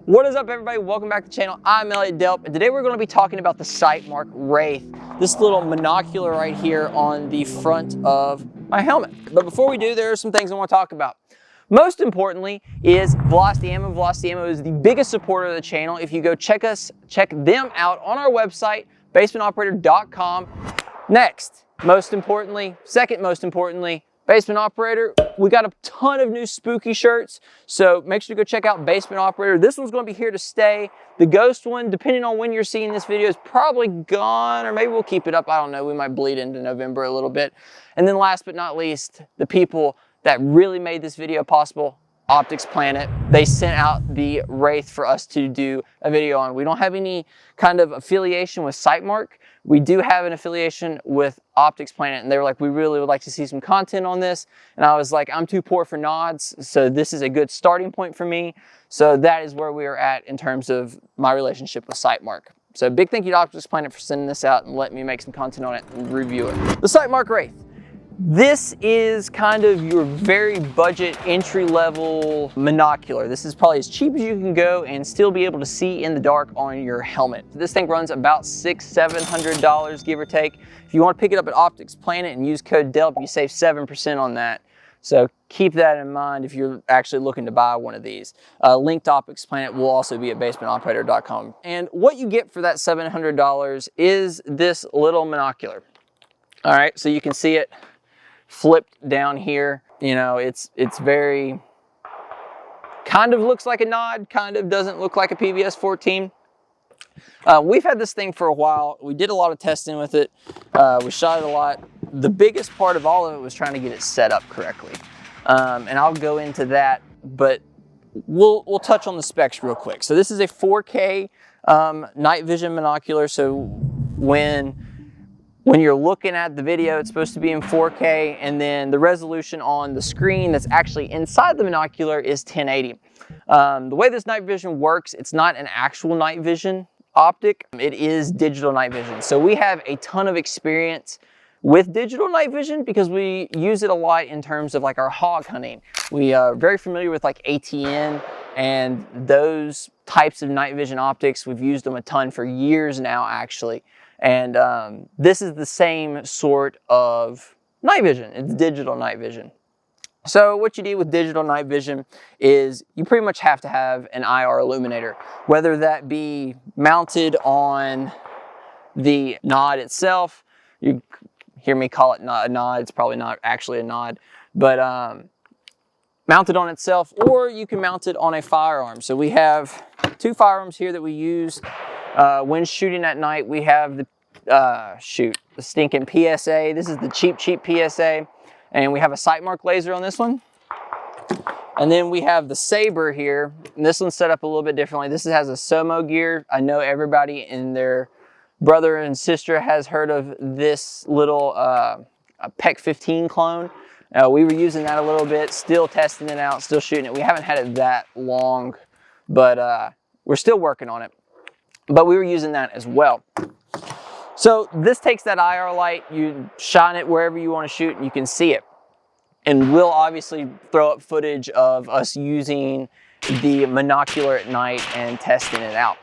What is up, everybody? Welcome back to the channel. I'm Elliott Delp, and today we're going to be talking about the Sightmark Wraith, this little monocular right here on the front of my helmet. But before we do, there are some things I want to talk about. Most importantly is Velocity Ammo. Velocity Ammo is the biggest supporter of the channel. If you go check them out on our website, basementoperator.com. Next, second most importantly, Basement Operator, we got a ton of new spooky shirts, so make sure to go check out Basement Operator. This one's going to be here to stay. The ghost one, depending on when you're seeing this video, is probably gone, or maybe we'll keep it up. I don't know. We might bleed into November a little bit. And then last but not least, the people that really made this video possible, Optics Planet. They sent out the Wraith for us to do a video on. We don't have any kind of affiliation with Sightmark. We do have an affiliation with Optics Planet, and they were like, we really would like to see some content on this. And I was like, I'm too poor for nods, so this is a good starting point for me. So that is where we are at in terms of my relationship with Sightmark. So big thank you to Optics Planet for sending this out and letting me make some content on it and review it. The Sightmark Wraith. This is kind of your very budget entry-level monocular. This is probably as cheap as you can go and still be able to see in the dark on your helmet. This thing runs about $600–700, give or take. If you want to pick it up at Optics Planet and use code DELP, you save 7% on that. So keep that in mind if you're actually looking to buy one of these. Link to Optics Planet will also be at basementoperator.com. And what you get for that $700 is this little monocular. All right, so you can see it flipped down here. You know, it's very, kind of looks like a nod, kind of doesn't look like a PVS 14. We've had this thing for a while. We did a lot of testing with it. We shot it a lot. The biggest part of all of it was trying to get it set up correctly. And I'll go into that, but we'll touch on the specs real quick. So this is a 4K night vision monocular. So when you're looking at the video, it's supposed to be in 4K, and then the resolution on the screen that's actually inside the monocular is 1080. The way this night vision works, it's not an actual night vision optic, it is digital night vision. So we have a ton of experience with digital night vision because we use it a lot in terms of like our hog hunting. We are very familiar with like ATN and those types of night vision optics. We've used them a ton for years now, actually. And this is the same sort of night vision. It's digital night vision. So what you do with digital night vision is you pretty much have to have an IR illuminator, whether that be mounted on the nod itself. You hear me call it a nod. It's probably not actually a nod, but mounted on itself, or you can mount it on a firearm. So we have two firearms here that we use. When shooting at night, we have the stinking PSA. This is the cheap PSA. And we have a Sightmark laser on this one. And then we have the Saber here. And this one's set up a little bit differently. This has a SOMO gear. I know everybody and their brother and sister has heard of this little a PEC 15 clone. We were using that a little bit, still testing it out, still shooting it. We haven't had it that long, but we're still working on it. But we were using that as well. So this takes that IR light, you shine it wherever you want to shoot, and you can see it. And we'll obviously throw up footage of us using the monocular at night and testing it out.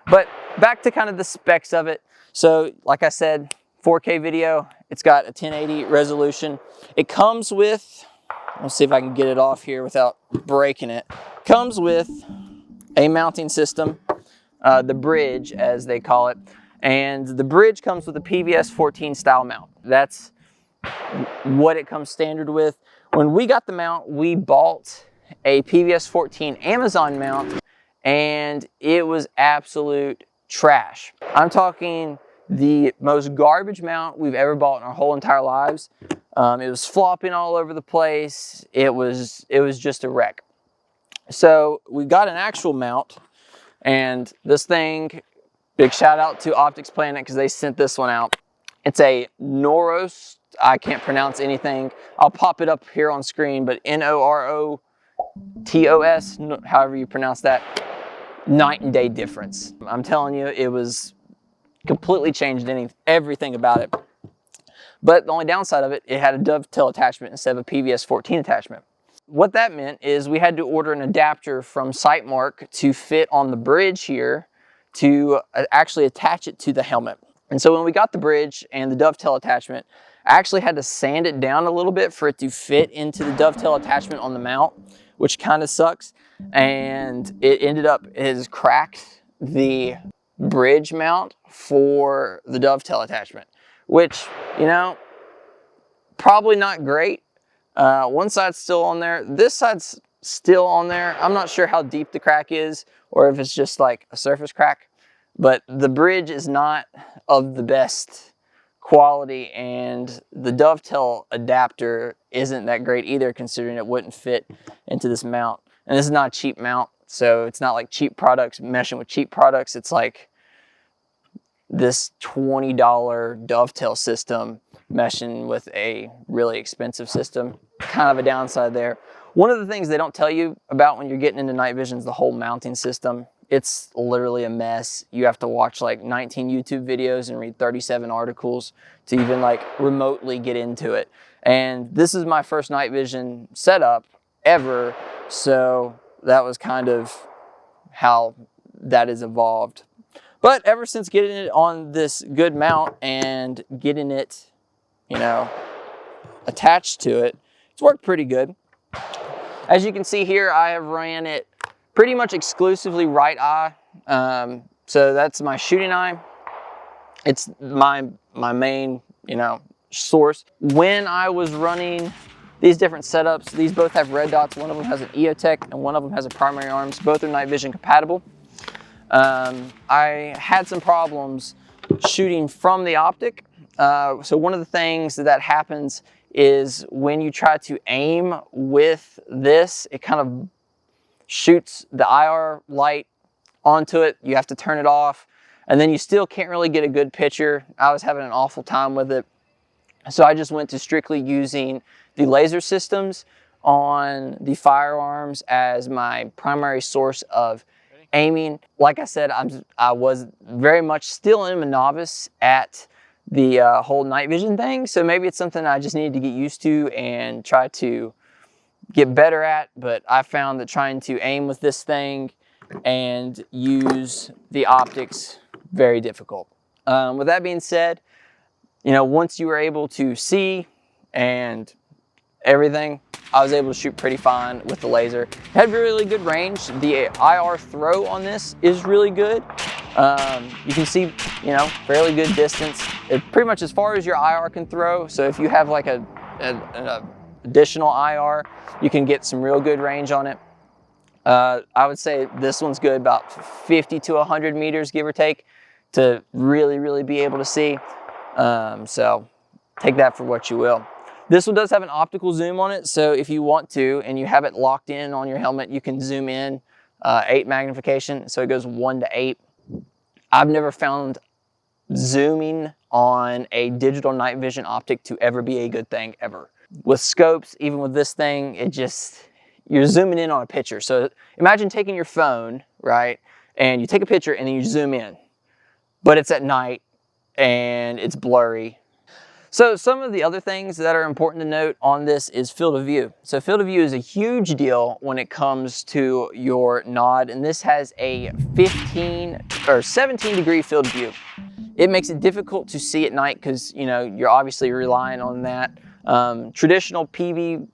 But back to kind of the specs of it. So like I said, 4K video, it's got a 1080 resolution. It comes with, let's see if I can get it off here without breaking it. Comes with a mounting system. The bridge, as they call it, and the bridge comes with a PVS 14 style mount. That's what it comes standard with. When we got the mount, we bought a PVS 14 Amazon mount, and it was absolute trash. I'm talking the most garbage mount we've ever bought in our whole entire lives. It was flopping all over the place. It was just a wreck. So we got an actual mount. And this thing, big shout out to Optics Planet because they sent this one out. It's a Noros, I can't pronounce anything. I'll pop it up here on screen, but N-O-R-O-T-O-S, however you pronounce that. Night and day difference. I'm telling you, it was completely changed everything about it. But the only downside of it, it had a dovetail attachment instead of a PVS 14 attachment. what that meant is we had to order an adapter from Sightmark to fit on the bridge here to actually attach it to the helmet. And so when we got the bridge and the dovetail attachment, I actually had to sand it down a little bit for it to fit into the dovetail attachment on the mount, which kind of sucks. And it ended up, it has cracked the bridge mount for the dovetail attachment, which, you know, probably not great. One side's still on there. This side's still on there. I'm not sure how deep the crack is or if it's just like a surface crack, but the bridge is not of the best quality, and the dovetail adapter isn't that great either, considering it wouldn't fit into this mount. And this is not a cheap mount, so it's not like cheap products meshing with cheap products. It's like this $20 dovetail system meshing with a really expensive system. Kind of a downside there. One of the things they don't tell you about when you're getting into night vision is the whole mounting system. It's literally a mess. You have to watch like 19 YouTube videos and read 37 articles to even like remotely get into it. And this is my first night vision setup ever, so that was kind of how that has evolved. But ever since getting it on this good mount and getting it, you know, attached to it, it's worked pretty good. As you can see here, I have ran it pretty much exclusively right eye. So that's my shooting eye. It's my main, you know, source. When I was running these different setups, these both have red dots. One of them has an EOTech and one of them has a primary arms. Both are night vision compatible. I had some problems shooting from the optic. So one of the things that happens is when you try to aim with this, it kind of shoots the IR light onto it. You have to turn it off, and then you still can't really get a good picture. I was having an awful time with it. So I just went to strictly using the laser systems on the firearms as my primary source of aiming. Like I said, I was very much still a novice at the whole night vision thing, so maybe it's something I just needed to get used to and try to get better at. But I found that trying to aim with this thing and use the optics very difficult. With that being said, you know, once you were able to see and everything, I was able to shoot pretty fine with the laser. It had really good range. The IR throw on this is really good. You can see, you know, fairly good distance. It pretty much as far as your IR can throw. So if you have like an additional IR, you can get some real good range on it. I would say this one's good about 50 to 100 meters, give or take, to really be able to see. So take that for what you will. This one does have an optical zoom on it, so if you want to and you have it locked in on your helmet, you can zoom in 8 magnification, so it goes 1 to 8. I've never found zooming on a digital night vision optic to ever be a good thing ever. With scopes, even with this thing, you're zooming in on a picture. So imagine taking your phone, right, and you take a picture and then you zoom in, but it's at night and it's blurry. So some of the other things that are important to note on this is field of view. So field of view is a huge deal when it comes to your nod, and this has a 15 or 17 degree field of view. It makes it difficult to see at night because, you know, you're obviously relying on that. Traditional PVS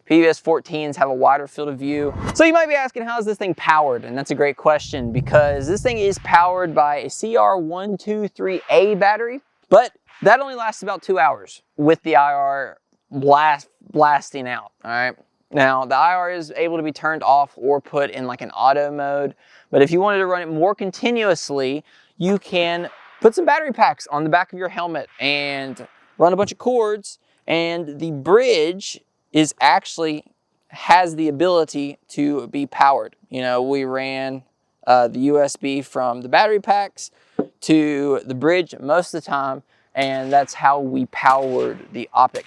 14s have a wider field of view. So you might be asking, how is this thing powered? And that's a great question, because this thing is powered by a CR123A battery, but that only lasts about 2 hours with the IR blasting out, all right? Now, the IR is able to be turned off or put in like an auto mode, but if you wanted to run it more continuously, you can put some battery packs on the back of your helmet and run a bunch of cords, and the bridge has the ability to be powered. You know, we ran the USB from the battery packs to the bridge most of the time, and that's how we powered the optic.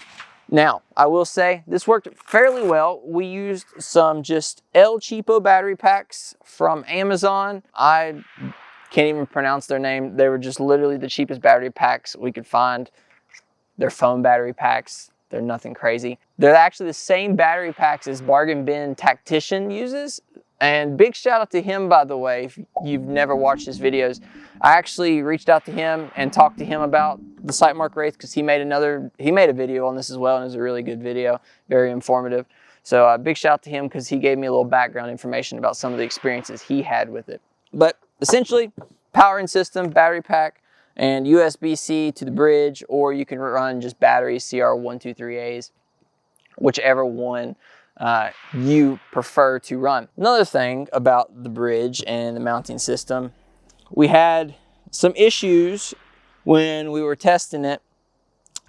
Now, I will say this worked fairly well. We used some just El Cheapo battery packs from Amazon. I can't even pronounce their name. They were just literally the cheapest battery packs we could find. They're foam battery packs. They're nothing crazy. They're actually the same battery packs as Bargain Bin Tactician uses. And big shout out to him, by the way, if you've never watched his videos. I actually reached out to him and talked to him about the Sightmark Wraith because he made a video on this as well, and it was a really good video, very informative. So big shout out to him because he gave me a little background information about some of the experiences he had with it. But essentially, powering system, battery pack, and USB-C to the bridge, or you can run just batteries, CR123As, whichever one you prefer to run. Another thing about the bridge and the mounting system, we had some issues when we were testing it.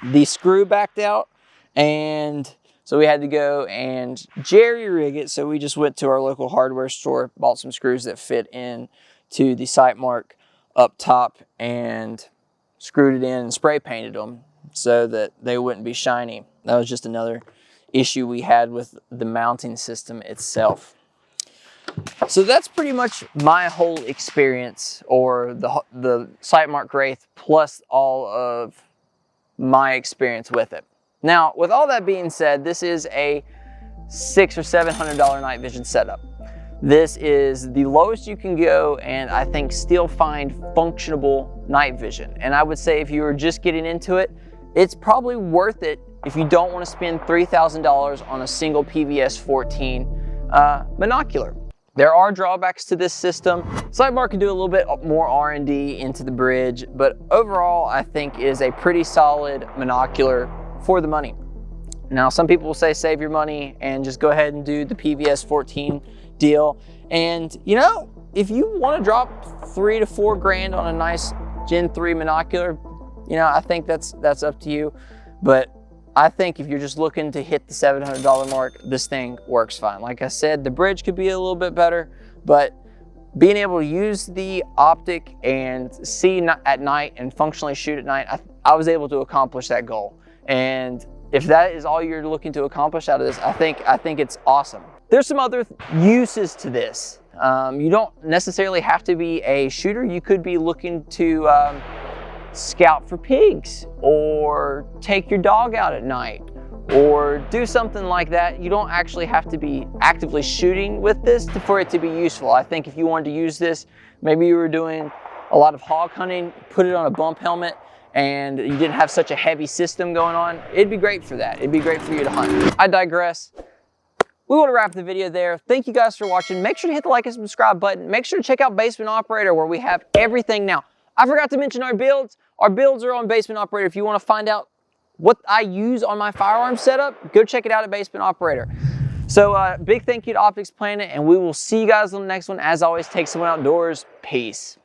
The screw backed out, and so we had to go and jerry rig it. So we just went to our local hardware store, bought some screws that fit in to the Sightmark up top, and screwed it in and spray painted them so that they wouldn't be shiny. That was just another issue we had with the mounting system itself. So that's pretty much my whole experience, or the Sightmark Wraith plus all of my experience with it. Now, with all that being said, this is a $600 or $700 night vision setup. This is the lowest you can go, and I think still find functionable night vision. And I would say if you were just getting into it, it's probably worth it if you don't want to spend $3,000 on a single PVS 14 monocular. There are drawbacks to this system. Sightmark can do a little bit more R&D into the bridge, but overall I think it is a pretty solid monocular for the money. Now, some people will say save your money and just go ahead and do the PVS 14 deal. And you know, if you want to drop $3 to $4 grand on a nice Gen 3 monocular, you know, I think that's up to you. But I think if you're just looking to hit the $700 mark, this thing works fine. Like I said, the bridge could be a little bit better, but being able to use the optic and see at night and functionally shoot at night, I was able to accomplish that goal. And if that is all you're looking to accomplish out of this, I think it's awesome. There's some other uses to this. You don't necessarily have to be a shooter. You could be looking to scout for pigs, or take your dog out at night, or do something like that. You don't actually have to be actively shooting with this for it to be useful. I think if you wanted to use this, maybe you were doing a lot of hog hunting, put it on a bump helmet, and you didn't have such a heavy system going on, it'd be great for that. It'd be great for you to hunt. I digress. We want to wrap the video there. Thank you guys for watching. Make sure to hit the like and subscribe button. Make sure to check out Basement Operator, where we have everything now. I forgot to mention our builds. Our builds are on Basement Operator. If you want to find out what I use on my firearm setup, go check it out at Basement Operator. So big thank you to Optics Planet, and we will see you guys on the next one. As always, take someone outdoors. Peace.